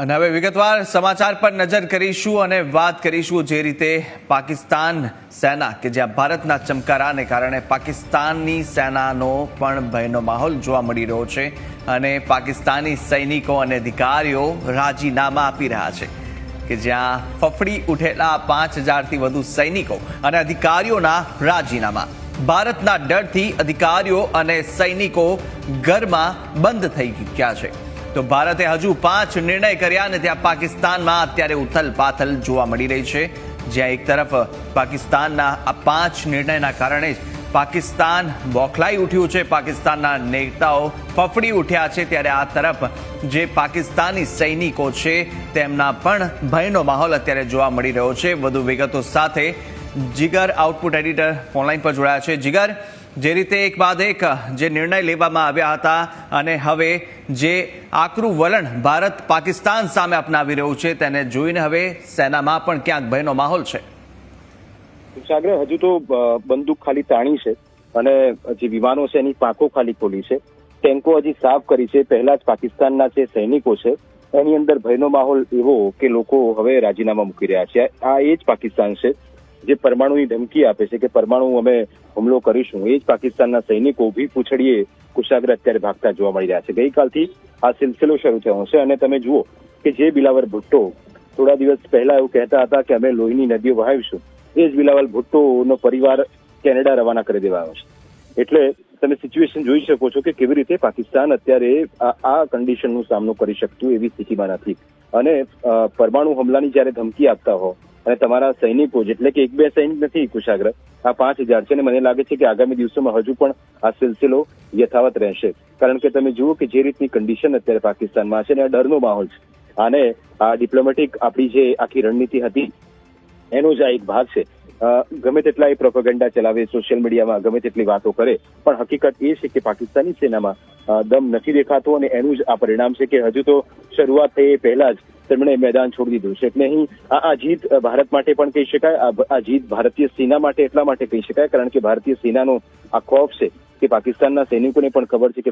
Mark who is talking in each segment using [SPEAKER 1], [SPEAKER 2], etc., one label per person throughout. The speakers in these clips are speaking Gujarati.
[SPEAKER 1] અને હવે વિગતવાર સમાચાર પર નજર કરીશું અને વાત કરીશું જે રીતે પાકિસ્તાન સેના કે જ્યાં ભારતના ચમકારાને કારણે પાકિસ્તાનની સેનાનો પણ ભયનો માહોલ જોવા મળી રહ્યો છે અને પાકિસ્તાની સૈનિકો અને અધિકારીઓ રાજીનામા આપી રહ્યા છે કે જ્યાં ફફડી ઉઠેલા 5000થી વધુ સૈનિકો અને અધિકારીઓના રાજીનામા ભારતના ડરથી અધિકારીઓ અને સૈનિકો ઘરમાં બંધ થઈ ગયા છે। તો ભારતે હજુ 5 નિર્ણય કર્યા અને ત્યાં પાકિસ્તાનમાં અત્યારે ઉથલ પાથલ જોવા મળી રહી છે, જ્યાં એક તરફ પાકિસ્તાનના આ 5 નિર્ણયના કારણે જ પાકિસ્તાન બોખલાઈ ઉઠ્યું છે, પાકિસ્તાનના નેતાઓ ફફડી ઉઠ્યા છે, ત્યારે આ તરફ જે પાકિસ્તાની સૈનિકો છે તેમના પણ ભયનો માહોલ અત્યારે જોવા મળી રહ્યો છે। વધુ વિગતો સાથે જીગર આઉટપુટ એડિટર ઓનલાઈન પર જોડાયા છે। જીગર, જે રીતે એક બાદ એક જે નિર્ણય લેવામાં આવ્યા હતા અને હવે જે આકરું વલણ ભારત પાકિસ્તાન સામે અપનાવી રહ્યું છે તેને જોઈને હવે સેનામાં પણ ક્યાંક ભયનો માહોલ છે।
[SPEAKER 2] સાગર, હજુ તો બંદૂક ખાલી તાણી છે અને જે વિમાનો છે એની પાંખો ખાલી ખોલી છે, ટેન્કો હજી સાફ કરી છે। પહેલા જ પાકિસ્તાનના જે સૈનિકો છે એની અંદર ભયનો માહોલ એવો કે લોકો હવે રાજીનામા મૂકી રહ્યા છે। આ એ જ પાકિસ્તાન છે જે પરમાણુની ધમકી આપે છે કે પરમાણુ અમે હુમલો કરીશું। એ જ પાકિસ્તાનના સૈનિકો ઊભી પૂંછડીએ કુશાગ્ર અત્યારે ભાગતા જોવા મળી રહ્યા છે। ગઈકાલથી આ સિલસિલો શરૂ થયો છે અને તમે જુઓ કે જે બિલાવલ ભુટ્ટો થોડા દિવસ પહેલા એવું કહેતા હતા કે અમે લોહીની નદીઓ વહાવીશું, એ જ બિલાવલ ભુટ્ટોનો પરિવાર કેનેડા રવાના કરી દેવાયો છે। એટલે તમે સિચ્યુએશન જોઈ શકો છો કે કેવી રીતે પાકિસ્તાન અત્યારે આ કન્ડિશનનો સામનો કરી શકતું એવી સ્થિતિમાં નથી અને પરમાણુ હુમલાની જયારે ધમકી આપતા હો અને તમારા સૈનિકો, એટલે કે 1-2 સૈનિક નથી કુશાગ્ર, આ 5000 છે અને મને લાગે છે કે આગામી દિવસોમાં હજુ પણ આ સિલસિલો યથાવત રહેશે। કારણ કે તમે જુઓ કે જે રીતની કન્ડિશન અત્યારે પાકિસ્તાનમાં છે અને આ ડરનો માહોલ છે અને આ ડિપ્લોમેટિક આપણી જે આખી રણનીતિ હતી એનો જ આ એક ભાગ છે। ગમે તેટલા એ પ્રોપેગેન્ડા ચલાવે, સોશિયલ મીડિયામાં ગમે તેટલી વાતો કરે, પણ હકીકત એ છે કે પાકિસ્તાની સેનામાં દમ નથી દેખાતો અને એનું જ આ પરિણામ છે કે હજુ તો શરૂઆત થઈ એ પહેલા જ તેમણે મેદાન છોડી દીધું છે। એટલે અહીં આ જીત ભારત માટે પણ કહી શકાય, આ જીત ભારતીય સેના માટે એટલા માટે કહી શકાય કારણ કે ભારતીય સેનાનો આ ખોફ છે કે પાકિસ્તાનના સૈનિકોને પણ ખબર છે કે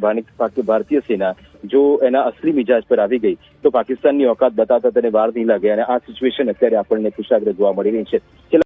[SPEAKER 2] ભારતીય સેના જો એના અસલી મિજાજ પર આવી ગઈ તો પાકિસ્તાનની ઓકાત બતાવતા તેને વાર નહીં લાગે અને આ સિચ્યુએશન અત્યારે આપણને કુશાગ્ર જોવા મળી રહી છે।